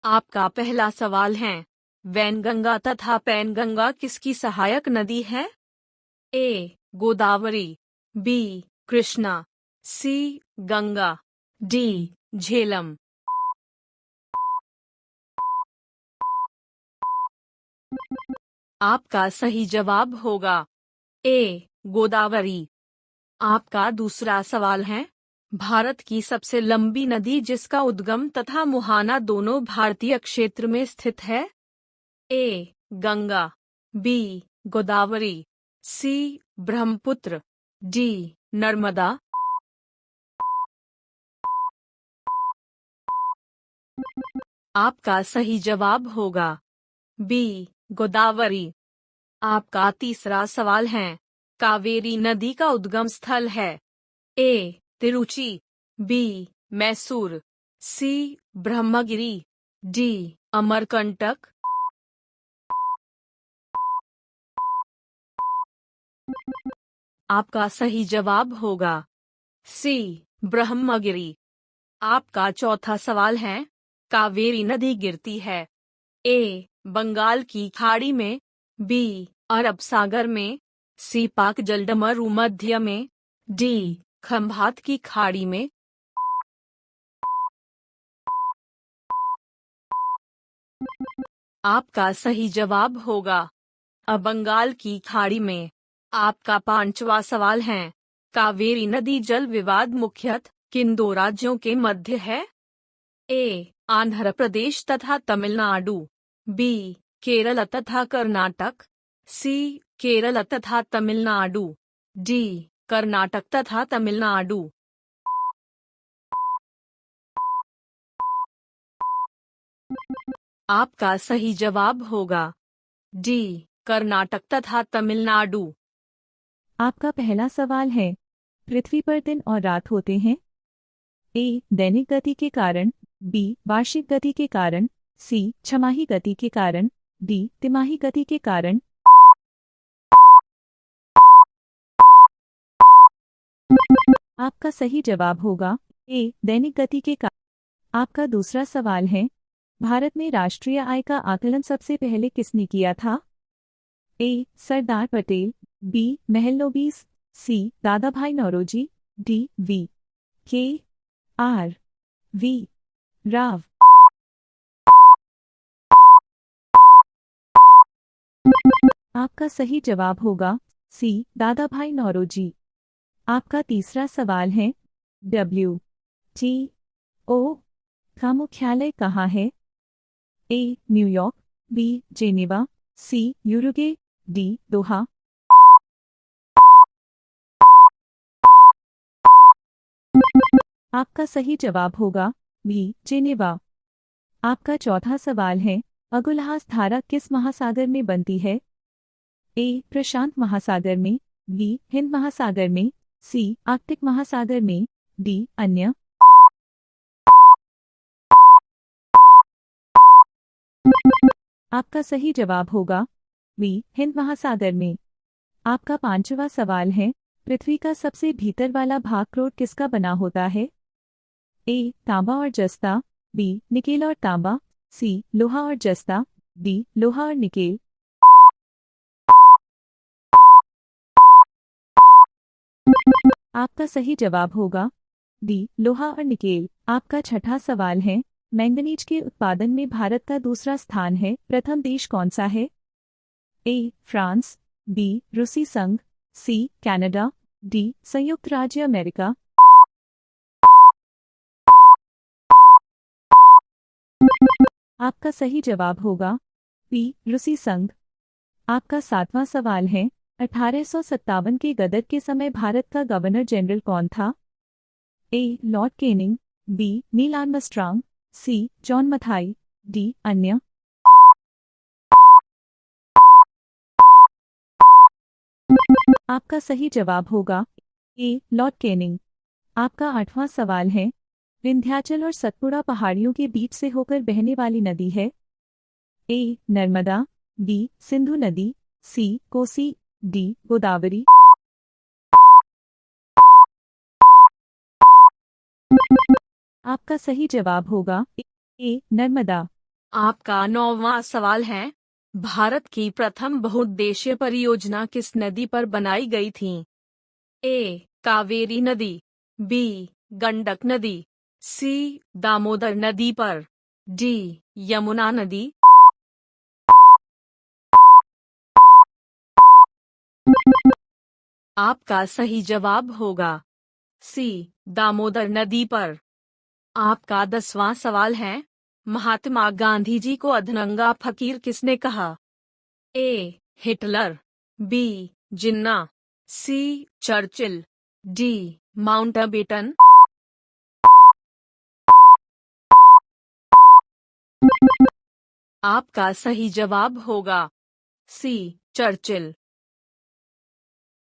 आपका पहला सवाल है, वैनगंगा तथा पैनगंगा किसकी सहायक नदी है? ए. गोदावरी, बी. कृष्णा, सी. गंगा, डी. झेलम। आपका सही जवाब होगा ए. गोदावरी। आपका दूसरा सवाल है, भारत की सबसे लंबी नदी जिसका उद्गम तथा मुहाना दोनों भारतीय क्षेत्र में स्थित है? ए. गंगा, बी. गोदावरी, सी. ब्रह्मपुत्र, डी. नर्मदा। आपका सही जवाब होगा बी. गोदावरी। आपका तीसरा सवाल है, कावेरी नदी का उद्गम स्थल है? ए. तिरुचि, बी. मैसूर, सी. ब्रह्मगिरी, डी. अमरकंटक। आपका सही जवाब होगा सी. ब्रह्मगिरी। आपका चौथा सवाल है, कावेरी नदी गिरती है? ए. बंगाल की खाड़ी में, बी. अरब सागर में, सी. पाक जलडमरू मध्य में, डी. खंभात की खाड़ी में। आपका सही जवाब होगा बंगाल की खाड़ी में। आपका पांचवा सवाल है, कावेरी नदी जल विवाद मुख्यतः किन दो राज्यों के मध्य है? ए. आंध्र प्रदेश तथा तमिलनाडु, बी. केरल तथा कर्नाटक, सी. केरल तथा तमिलनाडु, डी. कर्नाटक तथा तमिलनाडु। आपका सही जवाब होगा डी. कर्नाटक तथा तमिलनाडु। आपका पहला सवाल है, पृथ्वी पर दिन और रात होते हैं? ए. दैनिक गति के कारण, बी. वार्षिक गति के कारण, सी. छमाही गति के कारण, डी. तिमाही गति के कारण। आपका सही जवाब होगा ए. दैनिक गति के कारण। आपका दूसरा सवाल है, भारत में राष्ट्रीय आय का आकलन सबसे पहले किसने किया था? A. Sardar Patel, B. Mahalanobis, C. Dadabhai Naoroji, D. V. K. R. V. Rao. आपका सही जवाब होगा सी. दादाभाई नौरोजी। आपका तीसरा सवाल है, WTO का मुख्यालय कहाँ है? A. New York, B. Geneva, C. Uruguay, D. Doha. आपका सही जवाब होगा बी. जेनेवा। आपका चौथा सवाल है, अगुलहास धारा किस महासागर में बनती है? ए. प्रशांत महासागर में, बी. हिंद महासागर में, सी. आर्कटिक महासागर में, डी. अन्य। आपका सही जवाब होगा बी. हिंद महासागर में। आपका पांचवा सवाल है, पृथ्वी का सबसे भीतर वाला भाग क्रोट किसका बना होता है? ए. तांबा और जस्ता, बी. निकेल और तांबा, सी. लोहा और जस्ता, डी. लोहा और निकेल। आपका सही जवाब होगा डी. लोहा और निकेल। आपका छठा सवाल है, मैंगनीज के उत्पादन में भारत का दूसरा स्थान है, प्रथम देश कौन सा है? ए. France, B. रूसी संघ, सी. Canada, D. संयुक्त राज्य अमेरिका। आपका सही जवाब होगा बी. रूसी संघ। आपका सातवां सवाल है, 1857 के गदर के समय भारत का गवर्नर जनरल कौन था? A. Lord Canning, B. Neil Armstrong, C. John Mathai, D. अन्य। आपका सही जवाब होगा ए. Lord Canning. आपका आठवां सवाल है, विंध्याचल और सतपुड़ा पहाड़ियों के बीच से होकर बहने वाली नदी है? ए. नर्मदा, बी. सिंधु नदी, सी. कोसी, डी. गोदावरी। आपका सही जवाब होगा ए. नर्मदा। आपका 9वां सवाल है, भारत की प्रथम बहुउद्देशीय परियोजना किस नदी पर बनाई गई थी? ए. कावेरी नदी, बी. गंडक नदी, सी. दामोदर नदी पर, डी. यमुना नदी। आपका सही जवाब होगा सी. दामोदर नदी पर। आपका 10वां सवाल है, महात्मा गांधी जी को अधनंगा फकीर किसने कहा? A. Hitler, B. Jinnah, C. Churchill, D. Mountbatten. आपका सही जवाब होगा सी. चर्चिल।